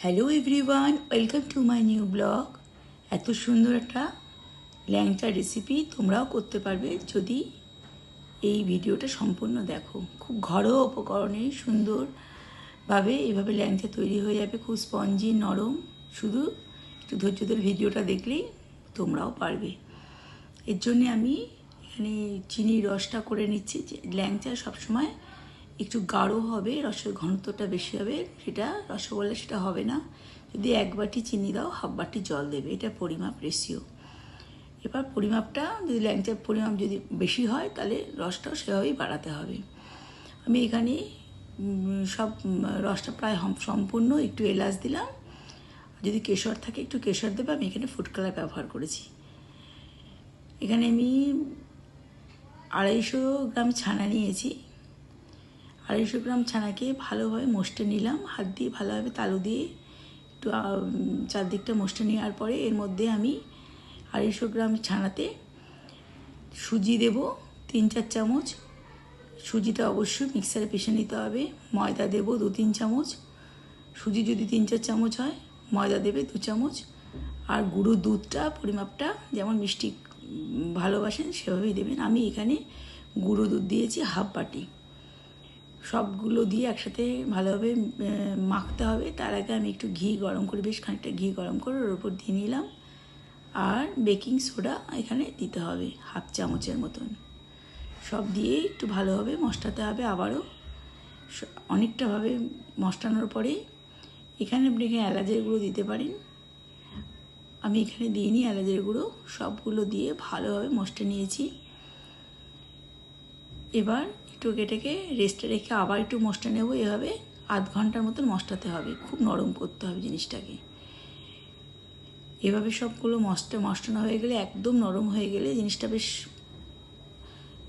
Hello everyone, welcome to my new blog. এত সুন্দর একটা ল্যাংচা রেসিপি তোমরাও করতে পারবে যদি এই ভিডিওটা সম্পূর্ণ দেখো। খুব ঘরোয়া উপকরণে সুন্দরভাবে এইভাবে ল্যাংচা তৈরি হয়ে যাবে, খুব স্পঞ্জি নরম। শুধু একটু ধৈর্য ধরে ভিডিওটা দেখলেই তোমরাও পারবে। এর জন্যে আমি এখানে চিনির রসটা করে নিচ্ছি। ল্যাংচা সবসময় একটু গাঢ় হবে, রসের ঘনত্বটা বেশি হবে, সেটা রসগোল্লা সেটা হবে না। যদি 1 বাটি চিনি দাও, 1/2 বাটি জল দেবে, এটা পরিমাপ রেশিও। এবার পরিমাপটা যদি ল্যাংচার পরিমাপ যদি বেশি হয় তাহলে রসটাও সেভাবেই বাড়াতে হবে। আমি এখানে সব রসটা প্রায় সম্পূর্ণ, একটু এলাচ দিলাম, যদি কেশর থাকে একটু কেশর দেবে। আমি এখানে ফুড কালার ব্যবহার করেছি। এখানে আমি 250 গ্রাম ছানা নিয়েছি। 250 গ্রাম ছানাকে ভালোভাবে মশটে নিলাম, হাত দিয়ে ভালোভাবে তালু দিয়ে একটু চারদিকটা মশটে নেওয়ার পরে এর মধ্যে আমি 250 গ্রাম ছানাতে সুজি দেব 3-4 চামচ। সুজিটা অবশ্যই মিক্সারে পিষে নিতে হবে। ময়দা দেব 2-3 চামচ। সুজি যদি 3-4 চামচ হয়, ময়দা দেবে 2 চামচ। আর গুঁড়ো দুধটা পরিমাপটা যেমন মিষ্টি ভালোবাসেন সেভাবেই দেবেন। আমি এখানে গুঁড়ো দুধ দিয়েছি 1/2 বাটি। সবগুলো দিয়ে একসাথে ভালোভাবে মাখতে হবে। তার আগে আমি একটু ঘি গরম করে, বেশ খানিকটা ঘি গরম করে ওর উপর দিয়ে নিলাম। আর বেকিং সোডা এখানে দিতে হবে 1/2 চামচের মতন। সব দিয়ে একটু ভালোভাবে মশলাতে হবে। আবারও অনেকটাভাবে মশলানোর পরে এখানে আপনি এলাচের গুঁড়ো দিতে পারেন। আমি এখানে দিইনি এলাচের গুঁড়ো। সবগুলো দিয়ে ভালোভাবে মশলা নিয়েছি। এবার একটু এটাকে রেস্টে রেখে আবার একটু মশলা নেব। এভাবে আধ ঘন্টার মতন মশলাতে হবে, খুব নরম করতে হবে জিনিসটাকে। এভাবে সবগুলো মশলানো হয়ে গেলে, একদম নরম হয়ে গেলে জিনিসটা বেশ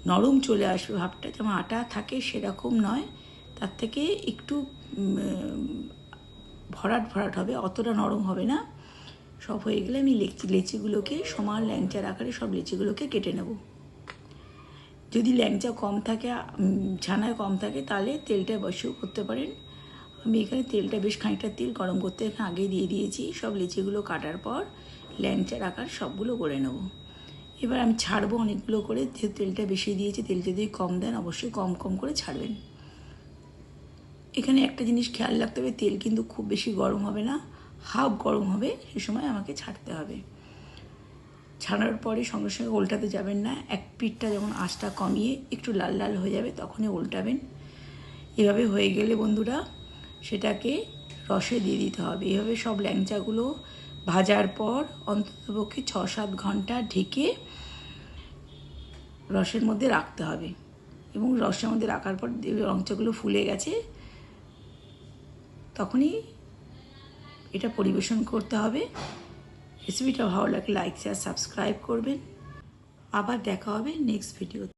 নরম চলে আসবে, ভাবটা যেমন আটা থাকে সেরকম নয়, তার থেকে একটু ভরাট ভরাট হবে, অতটা নরম হবে না। সব হয়ে গেলে আমি লেচিগুলোকে সমান ল্যাংচার আকারে সব লেচিগুলোকে কেটে নেব। যদি ল্যাংচা কম থাকে, ছানায় কম থাকে, তাহলে তেলটা বসেও করতে পারেন। আমি এখানে তেলটা বেশ খানিকটা তেল গরম করতে এখানে আগে দিয়ে দিয়েছি। সব লেচিগুলো কাটার পর ল্যাংচার আকার সবগুলো করে নেব। এবার আমি ছাড়বো অনেকগুলো করে, যেহেতু তেলটা বেশি দিয়েছি। তেল যদি কম দেন অবশ্যই কম কম করে ছাড়বেন। এখানে একটা জিনিস খেয়াল রাখতে হবে, তেল কিন্তু খুব বেশি গরম হবে না, হাফ গরম হবে, সে সময় আমাকে ছাড়তে হবে। ছাড়ার পরে সঙ্গে সঙ্গে উল্টাতে যাবেন না। এক পিঠটা যখন আঁচটা কমিয়ে একটু লাল লাল হয়ে যাবে তখনই উল্টাবেন। এভাবে হয়ে গেলে বন্ধুরা সেটাকে রসে দিয়ে দিতে হবে। এভাবে সব ল্যাংচাগুলো ভাজার পর অন্ততপক্ষে 6-7 ঘন্টা ঢেকে রসের মধ্যে রাখতে হবে। এবং রসের মধ্যে রাখার পর ল্যাংচাগুলো ফুলে গেছে, তখনই এটা পরিবেশন করতে হবে। রেসিপিটা ভালো লাগলে লাইক শেয়ার সাবস্ক্রাইব করবেন। আবার দেখা হবে নেক্সট ভিডিও।